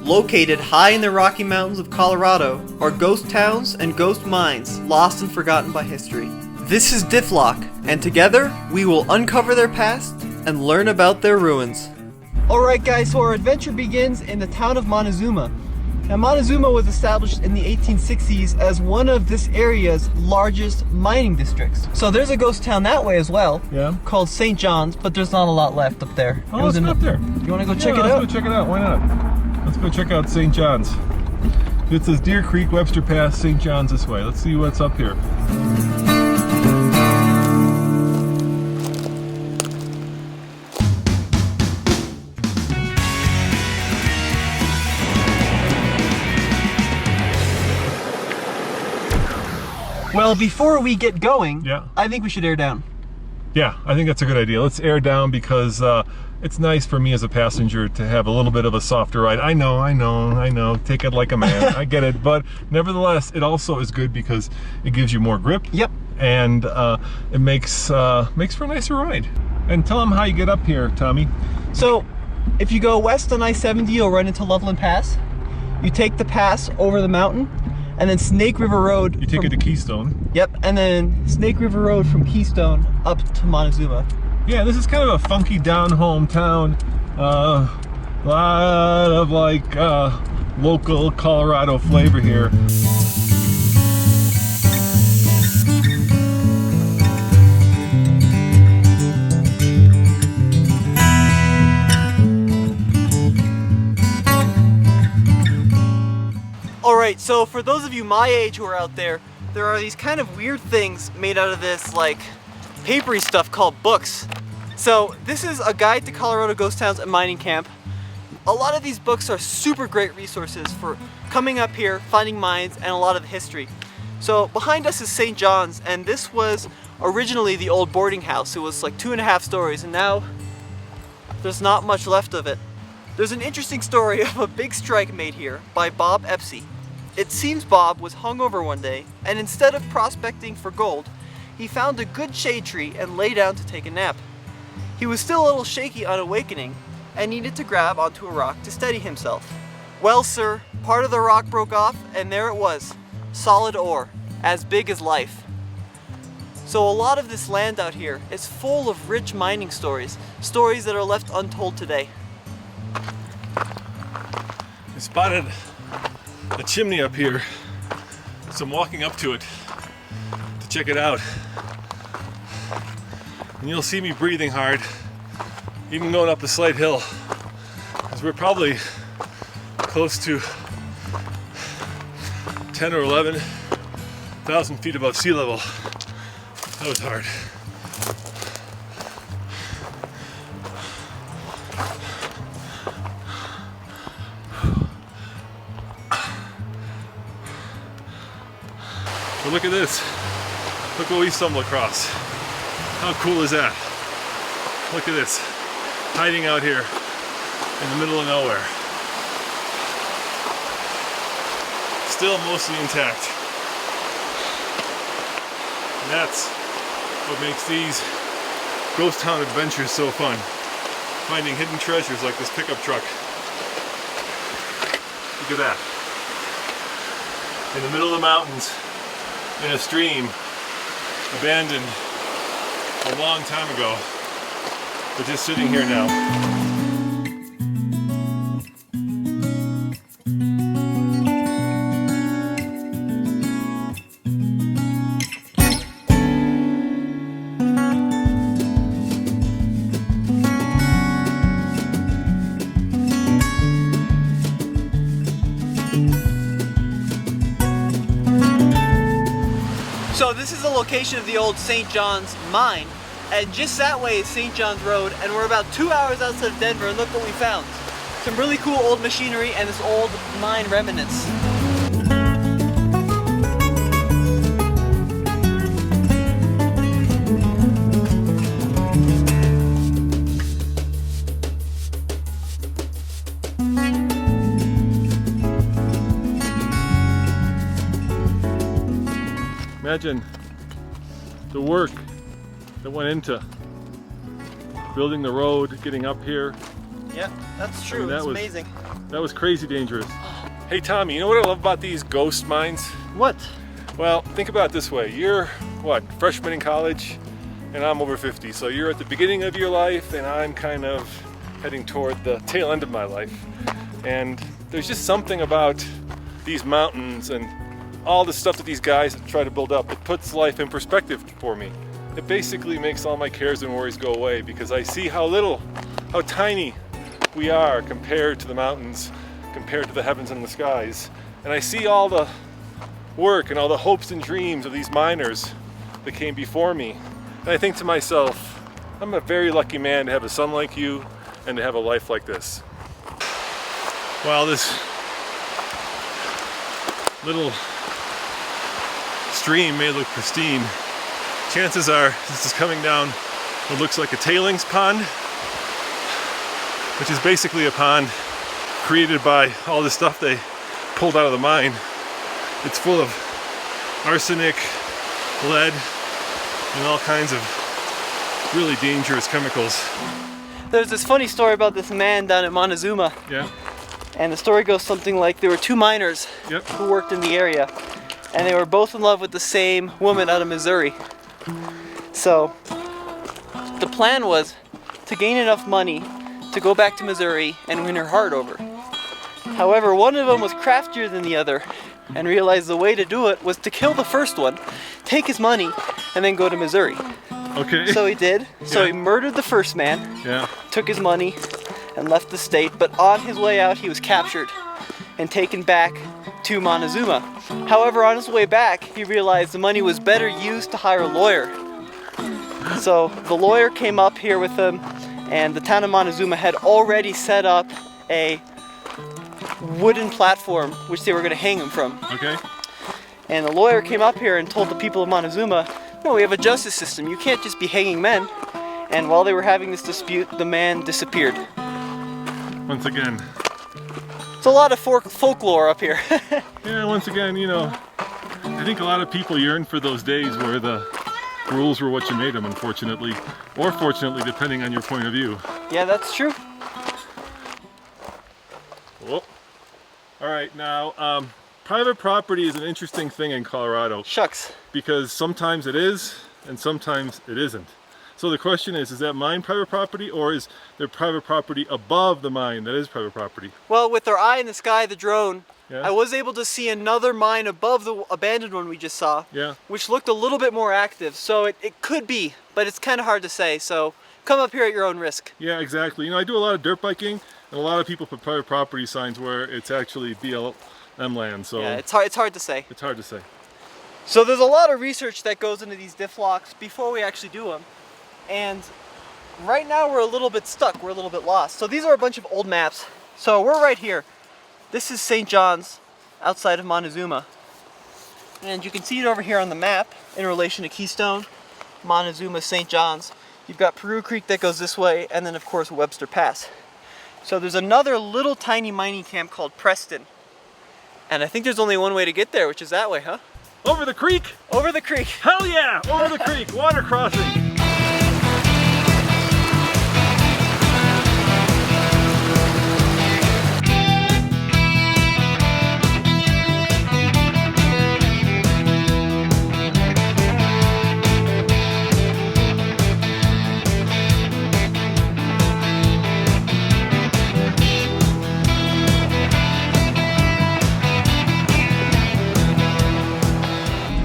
Located high in the Rocky Mountains of Colorado are ghost towns and ghost mines lost and forgotten by history. This is DiffLock, and together we will uncover their past and learn about their ruins. Alright guys, so our adventure begins in the town of Montezuma. Now Montezuma was established in the 1860s as one of this area's largest mining districts. So there's a ghost town that way as well, called St. John's, but there's not a lot left up there. Oh, let's go up there. You want to go check it out? Let's go check it out, why not? Let's go check out St. John's. It says Deer Creek, Webster Pass, St. John's this way. Let's see what's up here. Well, before we get going, I think we should air down. Yeah, I think that's a good idea. Let's air down because it's nice for me as a passenger to have a little bit of a softer ride. I know. Take it like a man. I get it. But nevertheless, it also is good because it gives you more grip. Yep. And it makes for a nicer ride. And tell them how you get up here, Tommy. So, if you go west on I-70, you'll run into Loveland Pass. You take the pass over the mountain, and then Snake River Road. You take it to Keystone. Yep, and then Snake River Road from Keystone up to Montezuma. Yeah, this is kind of a funky down-home town. A lot of like local Colorado flavor here. Alright, so for those of you my age who are out there, there are these kind of weird things made out of this like papery stuff called books. So this is a guide to Colorado ghost towns and mining camp. A lot of these books are super great resources for coming up here, finding mines, and a lot of history. So behind us is St. John's, and this was originally the old boarding house. It was like 2.5 stories, and now there's not much left of it. There's an interesting story of a big strike made here by Bob Epsey. It seems Bob was hungover one day, and instead of prospecting for gold, he found a good shade tree and lay down to take a nap. He was still a little shaky on awakening and needed to grab onto a rock to steady himself. Well, sir, part of the rock broke off, and there it was, solid ore, as big as life. So a lot of this land out here is full of rich mining stories, stories that are left untold today. I spotted a chimney up here, so I'm walking up to it to check it out. And you'll see me breathing hard, even going up a slight hill, because we're probably close to 10 or 11,000 feet above sea level. That was hard. But look at this. Look what we stumbled across. How cool is that? Look at this. Hiding out here in the middle of nowhere. Still mostly intact. And that's what makes these ghost town adventures so fun. Finding hidden treasures like this pickup truck. Look at that. In the middle of the mountains, in a stream, abandoned a long time ago, but just sitting here now. So this is the location of the old St. John's mine, and just that way is St. John's Road, and we're about 2 hours outside of Denver, and look what we found. Some really cool old machinery and this old mine remnants. Imagine the work that went into building the road, getting up here. Yeah, that's true. that it's was amazing. That was crazy dangerous. Hey Tommy, you know what I love about these ghost mines? What? Well, think about it this way. You're, what, freshman in college? And I'm over 50. So you're at the beginning of your life and I'm kind of heading toward the tail end of my life. And there's just something about these mountains and all the stuff that these guys try to build up. It puts life in perspective for me. It basically makes all my cares and worries go away because I see how tiny we are compared to the mountains, compared to the heavens and the skies. And I see all the work and all the hopes and dreams of these miners that came before me. And I think to myself, I'm a very lucky man to have a son like you and to have a life like this. While this little stream may look pristine, chances are this is coming down what looks like a tailings pond, which is basically a pond created by all the stuff they pulled out of the mine. It's full of arsenic, lead, and all kinds of really dangerous chemicals. There's this funny story about this man down at Montezuma. Yeah. And the story goes something like there were two miners who worked in the area, and they were both in love with the same woman out of Missouri. So the plan was to gain enough money to go back to Missouri and win her heart over. However, one of them was craftier than the other and realized the way to do it was to kill the first one, take his money, and then go to Missouri. Okay. So he did. So he murdered the first man, took his money, and left the state. But on his way out, he was captured and taken back to Montezuma. However, on his way back, he realized the money was better used to hire a lawyer. So the lawyer came up here with him, and the town of Montezuma had already set up a wooden platform which they were going to hang him from. Okay. And the lawyer came up here and told the people of Montezuma, no, we have a justice system. You can't just be hanging men. And while they were having this dispute, the man disappeared. Once again. It's a lot of folklore up here. Yeah, once again, you know, I think a lot of people yearn for those days where the rules were what you made them, unfortunately. Or fortunately, depending on your point of view. Yeah, that's true. Whoa. All right, now, private property is an interesting thing in Colorado. Shucks. Because sometimes it is, and sometimes it isn't. So the question is that mine private property, or is there private property above the mine that is private property? Well, with our eye in the sky, the drone, Yeah. I was able to see another mine above the abandoned one we just saw, Yeah. which looked a little bit more active. So it could be, but it's kind of hard to say. So come up here at your own risk. Yeah, exactly. You know, I do a lot of dirt biking, and a lot of people put private property signs where it's actually BLM land. So Yeah, it's hard to say. It's hard to say. So there's a lot of research that goes into these DiffLocks before we actually do them. And right now we're a little bit stuck, we're a little bit lost. So these are a bunch of old maps. So we're right here. This is St. John's outside of Montezuma. And you can see it over here on the map in relation to Keystone, Montezuma, St. John's. You've got Peru Creek that goes this way, and then of course Webster Pass. So there's another little tiny mining camp called Preston. And I think there's only one way to get there, which is that way, huh? Over the creek! Over the creek! Hell yeah! Over the creek! Water crossing!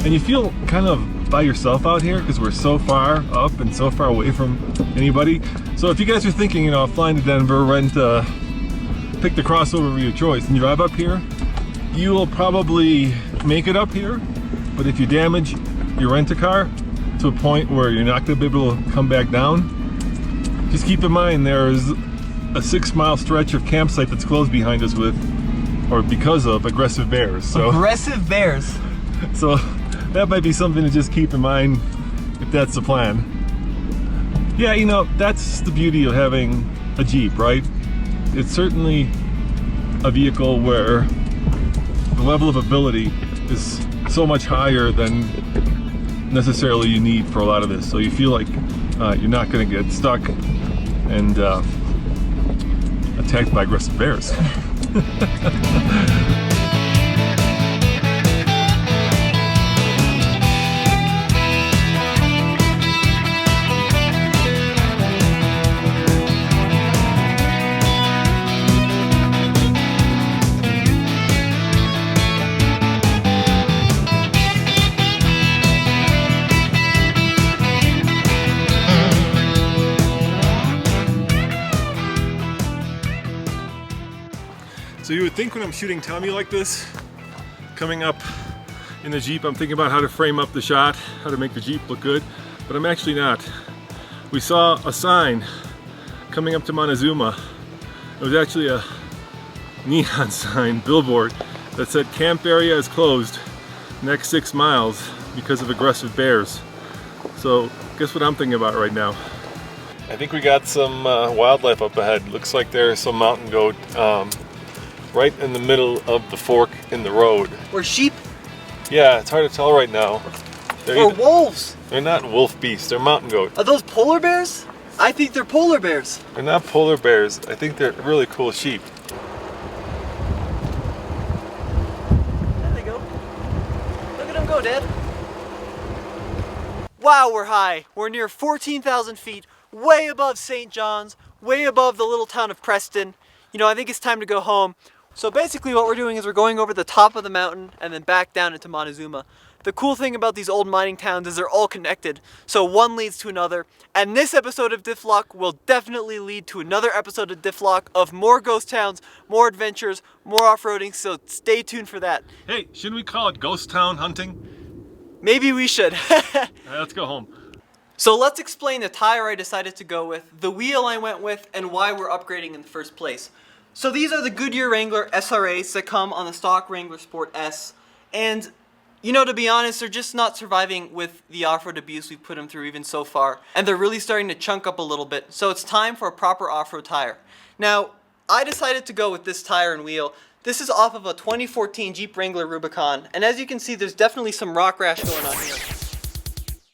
And you feel kind of by yourself out here because we're so far up and so far away from anybody. So if you guys are thinking, you know, flying to Denver, pick the crossover of your choice and drive up here, you will probably make it up here. But if you damage your rent-a-car to a point where you're not going to be able to come back down, just keep in mind there's a 6-mile stretch of campsite that's closed behind us because of aggressive bears. So aggressive bears. So that might be something to just keep in mind if that's the plan. Yeah, you know, that's the beauty of having a Jeep, right? It's certainly a vehicle where the level of ability is so much higher than necessarily you need for a lot of this. So you feel like you're not going to get stuck and attacked by aggressive bears. So you would think when I'm shooting Tommy like this, coming up in the Jeep, I'm thinking about how to frame up the shot, how to make the Jeep look good, but I'm actually not. We saw a sign coming up to Montezuma. It was actually a neon sign, billboard, that said camp area is closed next 6 miles because of aggressive bears. So guess what I'm thinking about right now? I think we got some wildlife up ahead. Looks like there's some mountain goat right in the middle of the fork in the road. Or sheep. Yeah, it's hard to tell right now. Or wolves. They're not wolf beasts, they're mountain goat. Are those polar bears? I think they're polar bears. They're not polar bears. I think they're really cool sheep. There they go. Look at them go, Dad. Wow, we're high. We're near 14,000 feet, way above St. John's, way above the little town of Preston. You know, I think it's time to go home. So basically what we're doing is we're going over the top of the mountain and then back down into Montezuma. The cool thing about these old mining towns is they're all connected, so one leads to another. And this episode of DiffLock will definitely lead to another episode of DiffLock of more ghost towns, more adventures, more off-roading, so stay tuned for that. Hey, shouldn't we call it ghost town hunting? Maybe we should. Let's go home. So let's explain the tire I decided to go with, the wheel I went with, and why we're upgrading in the first place. So these are the Goodyear Wrangler SRAs that come on the stock Wrangler Sport S. And, you know, to be honest, they're just not surviving with the off-road abuse we've put them through even so far. And they're really starting to chunk up a little bit, so it's time for a proper off-road tire. Now, I decided to go with this tire and wheel. This is off of a 2014 Jeep Wrangler Rubicon, and as you can see, there's definitely some rock rash going on here.